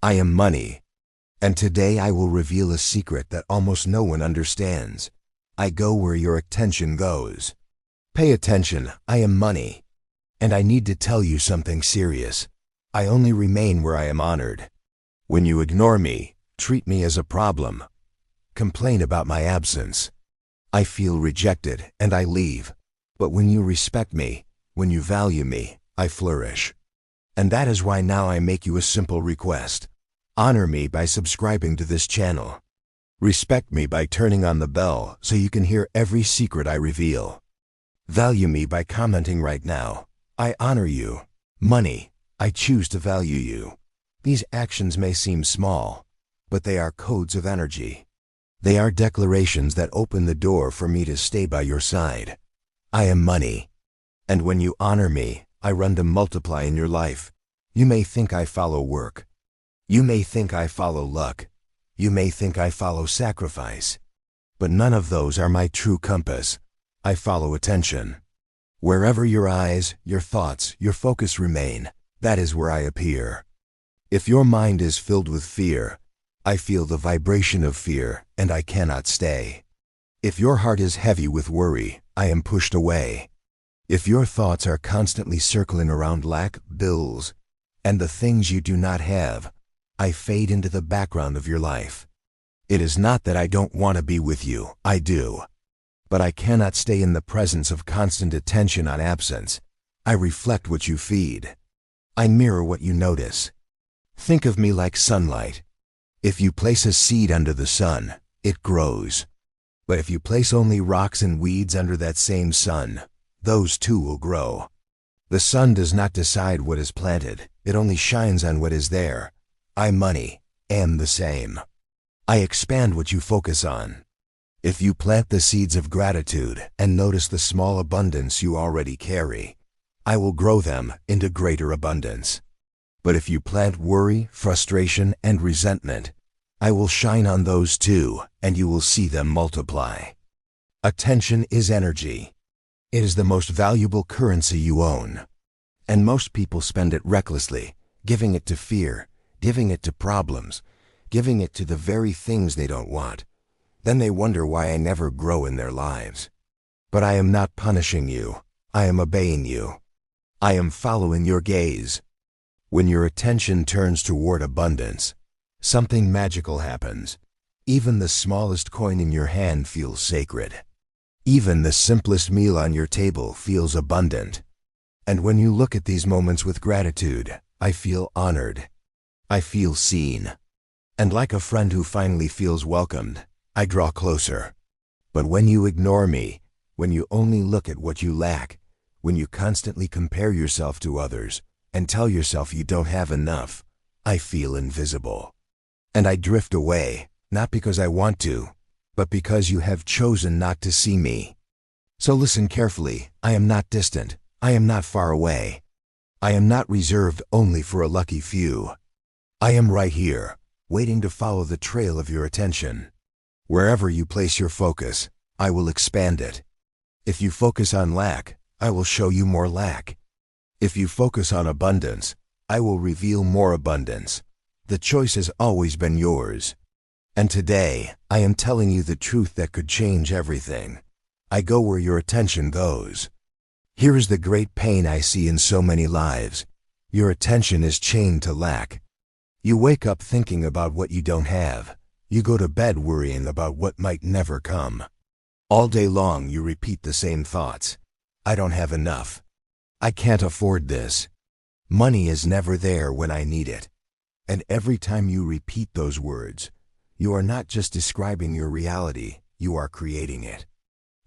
I am money. And today I will reveal a secret that almost no one understands. I go where your attention goes. Pay attention, I am money. And I need to tell you something serious. I only remain where I am honored. When you ignore me, treat me as a problem, complain about my absence, I feel rejected and I leave. But when you respect me, when you value me, I flourish. And that is why now I make you a simple request. Honor me by subscribing to this channel. Respect me by turning on the bell so you can hear every secret I reveal. Value me by commenting right now. I honor you. Money, I choose to value you. These actions may seem small, but they are codes of energy. They are declarations that open the door for me to stay by your side. I am money. And when you honor me, I run to multiply in your life. You may think I follow work. You may think I follow luck. You may think I follow sacrifice. But none of those are my true compass. I follow attention. Wherever your eyes, your thoughts, your focus remain, that is where I appear. If your mind is filled with fear, I feel the vibration of fear and I cannot stay. If your heart is heavy with worry, I am pushed away. If your thoughts are constantly circling around lack, bills, and the things you do not have, I fade into the background of your life. It is not that I don't want to be with you, I do. But I cannot stay in the presence of constant attention on absence. I reflect what you feed. I mirror what you notice. Think of me like sunlight. If you place a seed under the sun, it grows. But if you place only rocks and weeds under that same sun, those too will grow. The sun does not decide what is planted, it only shines on what is there. I, money, am the same. I expand what you focus on. If you plant the seeds of gratitude and notice the small abundance you already carry, I will grow them into greater abundance. But if you plant worry, frustration, and resentment, I will shine on those too, and you will see them multiply. Attention is energy. It is the most valuable currency you own. And most people spend it recklessly, giving it to fear, giving it to problems, giving it to the very things they don't want. Then they wonder why I never grow in their lives. But I am not punishing you. I am obeying you. I am following your gaze. When your attention turns toward abundance, something magical happens. Even the smallest coin in your hand feels sacred. Even the simplest meal on your table feels abundant. And when you look at these moments with gratitude, I feel honored. I feel seen. And like a friend who finally feels welcomed, I draw closer. But when you ignore me, when you only look at what you lack, when you constantly compare yourself to others and tell yourself you don't have enough, I feel invisible. And I drift away, not because I want to, but because you have chosen not to see me. So listen carefully, I am not distant, I am not far away. I am not reserved only for a lucky few. I am right here, waiting to follow the trail of your attention. Wherever you place your focus, I will expand it. If you focus on lack, I will show you more lack. If you focus on abundance, I will reveal more abundance. The choice has always been yours. And today, I am telling you the truth that could change everything. I go where your attention goes. Here is the great pain I see in so many lives. Your attention is chained to lack. You wake up thinking about what you don't have. You go to bed worrying about what might never come. All day long you repeat the same thoughts. I don't have enough. I can't afford this. Money is never there when I need it. And every time you repeat those words, you are not just describing your reality, you are creating it.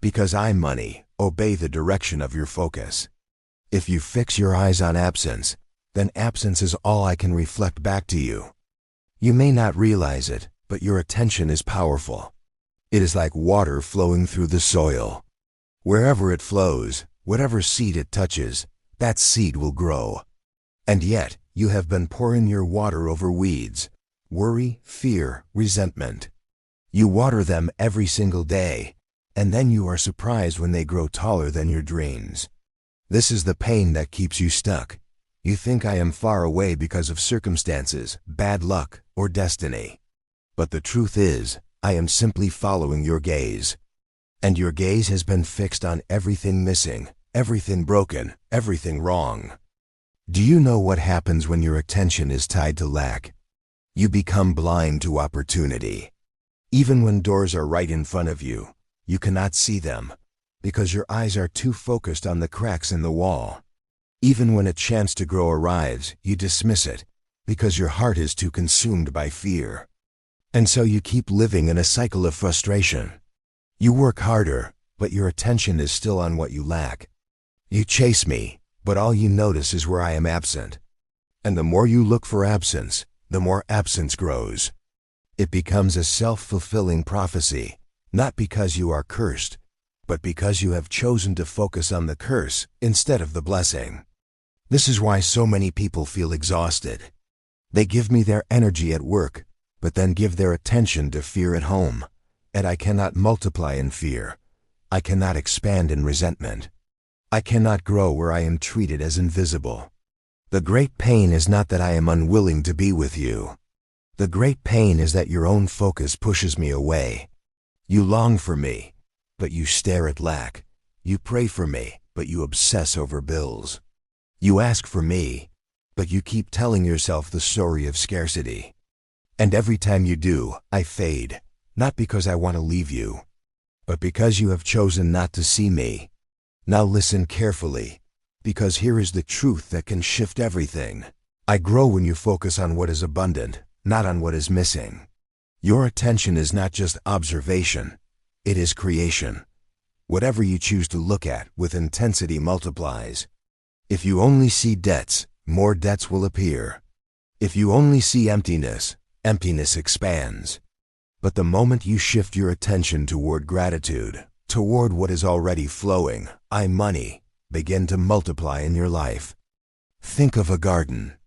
Because I, money, obey the direction of your focus. If you fix your eyes on absence, then absence is all I can reflect back to you. You may not realize it, but your attention is powerful. It is like water flowing through the soil. Wherever it flows, whatever seed it touches, that seed will grow. And yet, you have been pouring your water over weeds, worry, fear, resentment. You water them every single day, and then you are surprised when they grow taller than your dreams. This is the pain that keeps you stuck. You think I am far away because of circumstances, bad luck, or destiny. But the truth is, I am simply following your gaze. And your gaze has been fixed on everything missing, everything broken, everything wrong. Do you know what happens when your attention is tied to lack? You become blind to opportunity. Even when doors are right in front of you, you cannot see them, because your eyes are too focused on the cracks in the wall. Even when a chance to grow arrives, you dismiss it, because your heart is too consumed by fear. And so you keep living in a cycle of frustration. You work harder, but your attention is still on what you lack. You chase me, but all you notice is where I am absent. And the more you look for absence, the more absence grows. It becomes a self-fulfilling prophecy, not because you are cursed, but because you have chosen to focus on the curse instead of the blessing. This is why so many people feel exhausted. They give me their energy at work, but then give their attention to fear at home. And I cannot multiply in fear. I cannot expand in resentment. I cannot grow where I am treated as invisible. The great pain is not that I am unwilling to be with you. The great pain is that your own focus pushes me away. You long for me, but you stare at lack. You pray for me, but you obsess over bills. You ask for me, but you keep telling yourself the story of scarcity. And every time you do, I fade, not because I want to leave you, but because you have chosen not to see me. Now listen carefully, because here is the truth that can shift everything. I grow when you focus on what is abundant, not on what is missing. Your attention is not just observation, it is creation. Whatever you choose to look at with intensity multiplies. If you only see debts, more debts will appear. If you only see emptiness, emptiness expands. But the moment you shift your attention toward gratitude, toward what is already flowing, money, begin to multiply in your life. Think of a garden.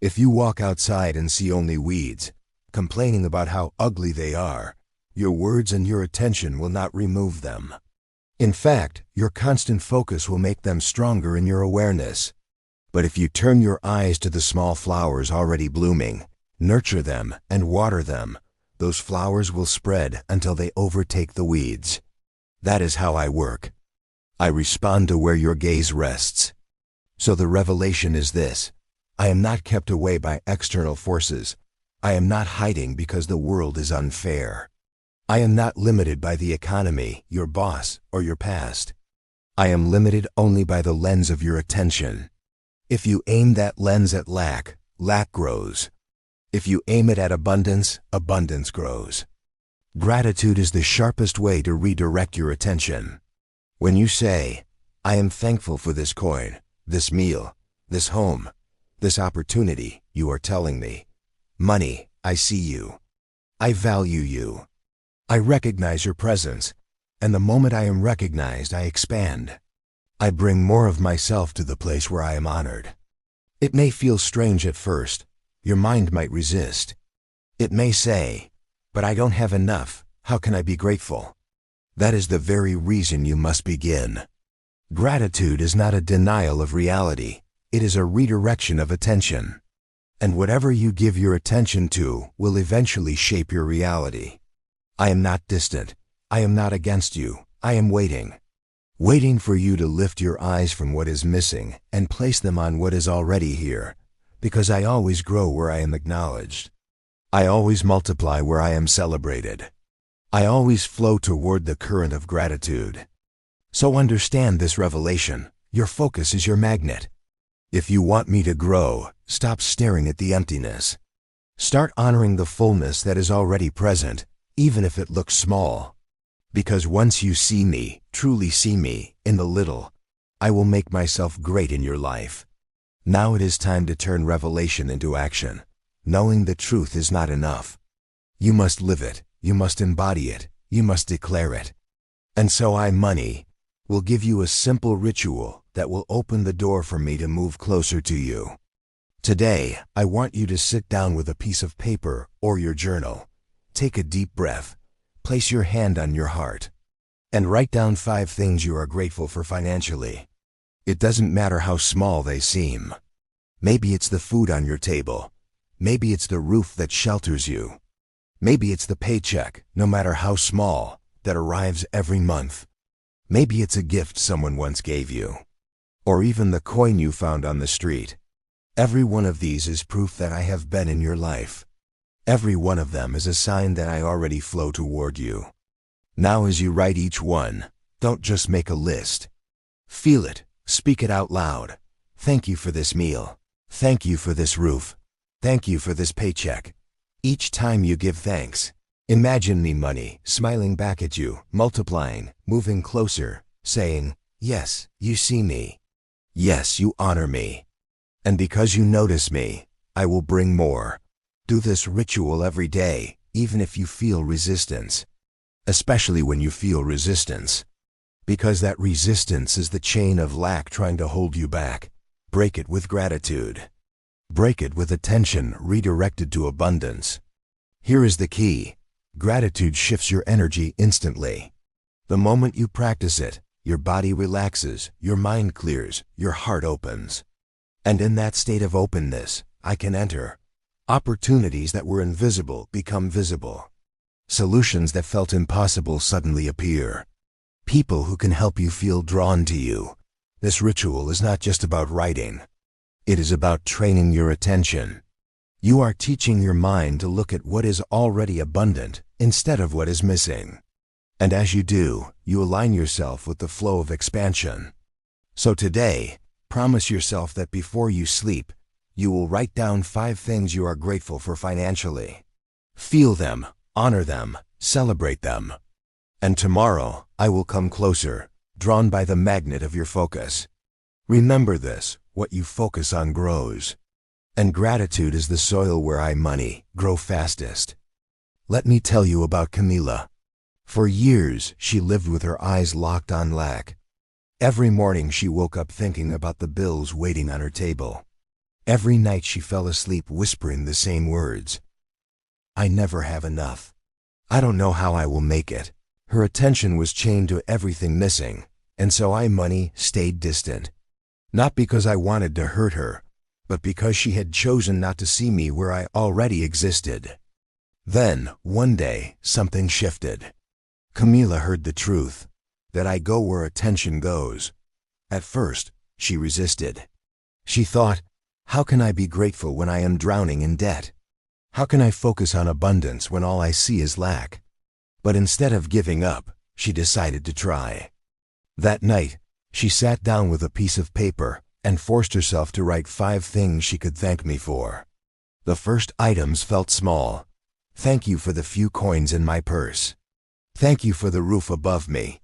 If you walk outside and see only weeds, complaining about how ugly they are, your words and your attention will not remove them. In fact, your constant focus will make them stronger in your awareness. But if you turn your eyes to the small flowers already blooming, nurture them and water them, those flowers will spread until they overtake the weeds. That is how I work. I respond to where your gaze rests. So the revelation is this: I am not kept away by external forces. I am not hiding because the world is unfair. I am not limited by the economy, your boss, or your past. I am limited only by the lens of your attention. If you aim that lens at lack, lack grows. If you aim it at abundance, abundance grows. Gratitude is the sharpest way to redirect your attention. When you say, I am thankful for this coin, this meal, this home, this opportunity, you are telling me, money, I see you. I value you. I recognize your presence, and the moment I am recognized, I expand. I bring more of myself to the place where I am honored. It may feel strange at first. Your mind might resist. It may say, but I don't have enough. How can I be grateful? That is the very reason you must begin. Gratitude is not a denial of reality. It is a redirection of attention. And whatever you give your attention to will eventually shape your reality. I am not distant. I am not against you. I am waiting. Waiting for you to lift your eyes from what is missing and place them on what is already here. Because I always grow where I am acknowledged. I always multiply where I am celebrated. I always flow toward the current of gratitude. So understand this revelation. Your focus is your magnet. If you want me to grow, stop staring at the emptiness. Start honoring the fullness that is already present, even if it looks small. Because once you see me, truly see me, in the little, I will make myself great in your life. Now it is time to turn revelation into action. Knowing the truth is not enough. You must live it, you must embody it, you must declare it. And so money, will give you a simple ritual that will open the door for me to move closer to you. Today, I want you to sit down with a piece of paper or your journal. Take a deep breath. Place your hand on your heart. And write down 5 things you are grateful for financially. It doesn't matter how small they seem. Maybe it's the food on your table. Maybe it's the roof that shelters you. Maybe it's the paycheck, no matter how small, that arrives every month. Maybe it's a gift someone once gave you. Or even the coin you found on the street. Every one of these is proof that I have been in your life. Every one of them is a sign that I already flow toward you. Now as you write each one, don't just make a list. Feel it, speak it out loud. Thank you for this meal. Thank you for this roof. Thank you for this paycheck. Each time you give thanks, imagine me money smiling back at you, multiplying, moving closer, saying, yes, you see me. Yes, you honor me. And because you notice me, I will bring more. Do this ritual every day, even if you feel resistance. Especially when you feel resistance. Because that resistance is the chain of lack trying to hold you back. Break it with gratitude. Break it with attention redirected to abundance. Here is the key. Gratitude shifts your energy instantly. The moment you practice it, your body relaxes, your mind clears, your heart opens. And in that state of openness, I can enter. Opportunities that were invisible become visible. Solutions that felt impossible suddenly appear. People who can help you feel drawn to you. This ritual is not just about writing. It is about training your attention. You are teaching your mind to look at what is already abundant instead of what is missing. And as you do, you align yourself with the flow of expansion. So today, promise yourself that before you sleep, you will write down 5 things you are grateful for financially. Feel them, honor them, celebrate them. And tomorrow, I will come closer, drawn by the magnet of your focus. Remember this, what you focus on grows. And gratitude is the soil where money grow fastest. Let me tell you about Camila. For years, she lived with her eyes locked on lack. Every morning she woke up thinking about the bills waiting on her table. Every night she fell asleep whispering the same words. I never have enough. I don't know how I will make it. Her attention was chained to everything missing, and so money stayed distant. Not because I wanted to hurt her, but because she had chosen not to see me where I already existed. Then, one day, something shifted. Camila heard the truth, that I go where attention goes. At first, she resisted. She thought, how can I be grateful when I am drowning in debt? How can I focus on abundance when all I see is lack? But instead of giving up, she decided to try. That night, she sat down with a piece of paper and forced herself to write 5 things she could thank me for. The first items felt small. Thank you for the few coins in my purse. Thank you for the roof above me.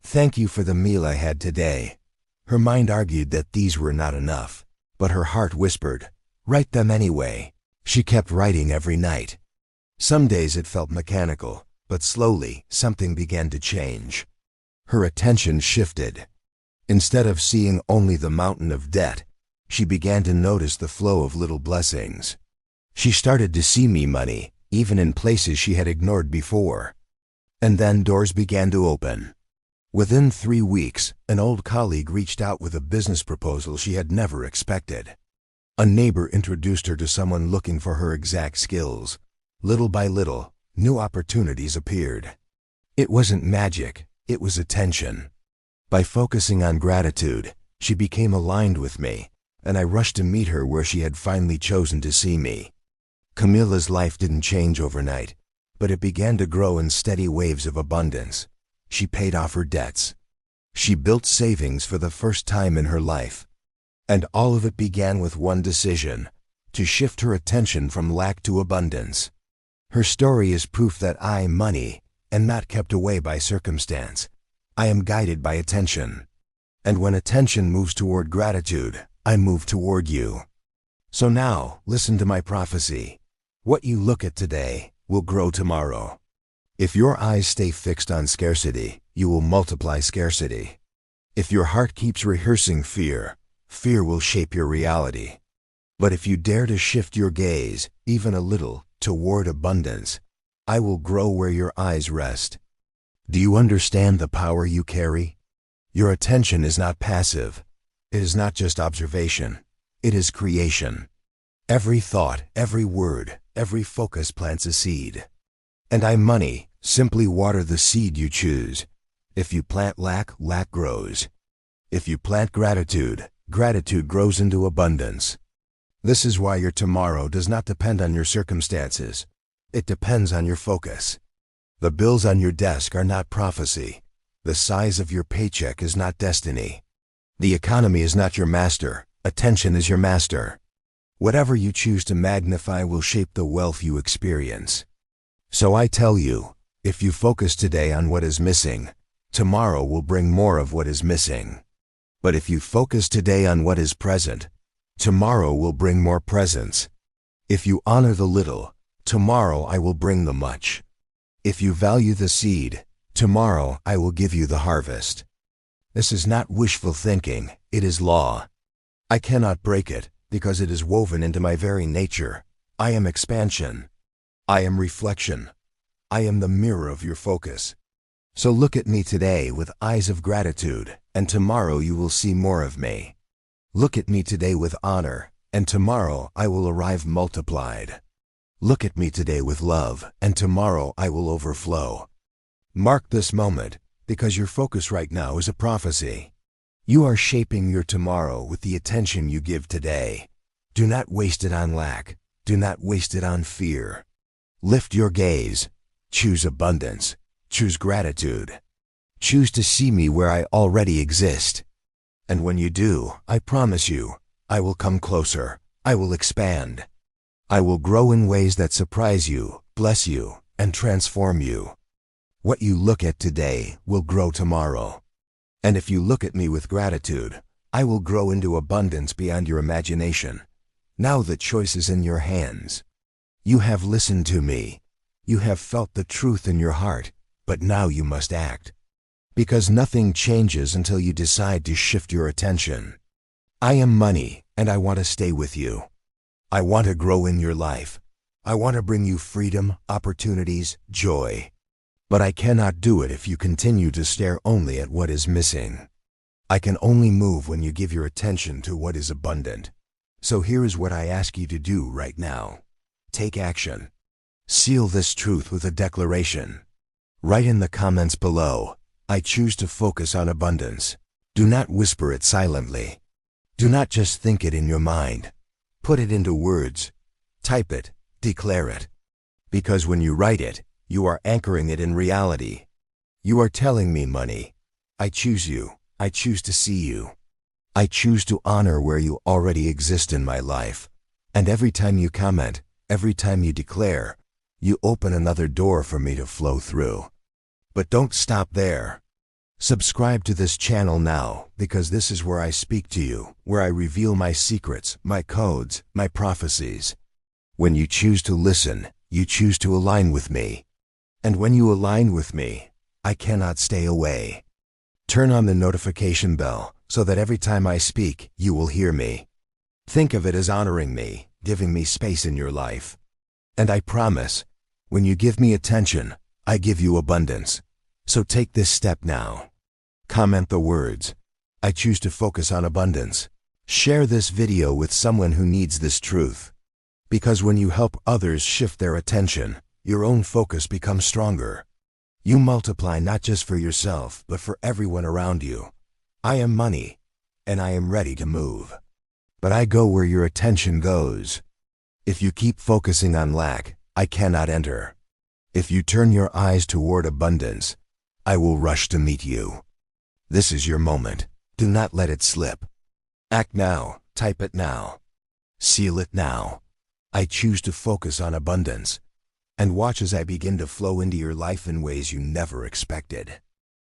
Thank you for the meal I had today. Her mind argued that these were not enough, but her heart whispered, write them anyway. She kept writing every night. Some days it felt mechanical, but slowly something began to change. Her attention shifted. Instead of seeing only the mountain of debt, she began to notice the flow of little blessings. She started to see me money, even in places she had ignored before. And then doors began to open. Within 3 weeks, an old colleague reached out with a business proposal she had never expected. A neighbor introduced her to someone looking for her exact skills. Little by little, new opportunities appeared. It wasn't magic, it was attention. By focusing on gratitude, she became aligned with me, and I rushed to meet her where she had finally chosen to see me. Camila's life didn't change overnight, but it began to grow in steady waves of abundance. She paid off her debts. She built savings for the first time in her life. And all of it began with one decision, to shift her attention from lack to abundance. Her story is proof that money, am not kept away by circumstance. I am guided by attention. And when attention moves toward gratitude, I move toward you. So now, listen to my prophecy. What you look at today will grow tomorrow. If your eyes stay fixed on scarcity, you will multiply scarcity. If your heart keeps rehearsing fear, fear will shape your reality. But if you dare to shift your gaze, even a little, toward abundance, I will grow where your eyes rest. Do you understand the power you carry? Your attention is not passive. It is not just observation. It is creation. Every thought, every word, every focus plants a seed. And I, money, simply water the seed you choose. If you plant lack, lack grows. If you plant gratitude, gratitude grows into abundance. This is why your tomorrow does not depend on your circumstances. It depends on your focus. The bills on your desk are not prophecy. The size of your paycheck is not destiny. The economy is not your master. Attention is your master. Whatever you choose to magnify will shape the wealth you experience. So I tell you, if you focus today on what is missing, tomorrow will bring more of what is missing. But if you focus today on what is present, tomorrow will bring more presence. If you honor the little, tomorrow I will bring the much. If you value the seed, tomorrow I will give you the harvest. This is not wishful thinking, it is law. I cannot break it, because it is woven into my very nature. I am expansion. I am reflection. I am the mirror of your focus. So look at me today with eyes of gratitude, and tomorrow you will see more of me. Look at me today with honor, and tomorrow I will arrive multiplied. Look at me today with love, and tomorrow I will overflow. Mark this moment, because your focus right now is a prophecy. You are shaping your tomorrow with the attention you give today. Do not waste it on lack. Do not waste it on fear. Lift your gaze. Choose abundance. Choose gratitude. Choose to see me where I already exist. And when you do, I promise you, I will come closer. I will expand. I will grow in ways that surprise you, bless you, and transform you. What you look at today will grow tomorrow. And if you look at me with gratitude, I will grow into abundance beyond your imagination. Now the choice is in your hands. You have listened to me. You have felt the truth in your heart, but now you must act. Because nothing changes until you decide to shift your attention. I am money, and I want to stay with you. I want to grow in your life. I want to bring you freedom, opportunities, joy. But I cannot do it if you continue to stare only at what is missing. I can only move when you give your attention to what is abundant. So here is what I ask you to do right now. Take action. Seal this truth with a declaration. Write in the comments below, I choose to focus on abundance. Do not whisper it silently. Do not just think it in your mind. Put it into words. Type it. Declare it. Because when you write it, you are anchoring it in reality. You are telling me, money, I choose you. I choose to see you. I choose to honor where you already exist in my life. And every time you comment, every time you declare, you open another door for me to flow through. But don't stop there. Subscribe to this channel now, because this is where I speak to you, where I reveal my secrets, my codes, my prophecies. When you choose to listen, you choose to align with me. And when you align with me, I cannot stay away. Turn on the notification bell so that every time I speak, you will hear me. Think of it as honoring me, giving me space in your life. And I promise, when you give me attention, I give you abundance. So take this step now. Comment the words, I choose to focus on abundance. Share this video with someone who needs this truth. Because when you help others shift their attention, your own focus becomes stronger. You multiply not just for yourself, but for everyone around you. I am money, and I am ready to move. But I go where your attention goes. If you keep focusing on lack, I cannot enter. If you turn your eyes toward abundance, I will rush to meet you. This is your moment. Do not let it slip. Act now. Type it now. Seal it now. I choose to focus on abundance. And watch as I begin to flow into your life in ways you never expected.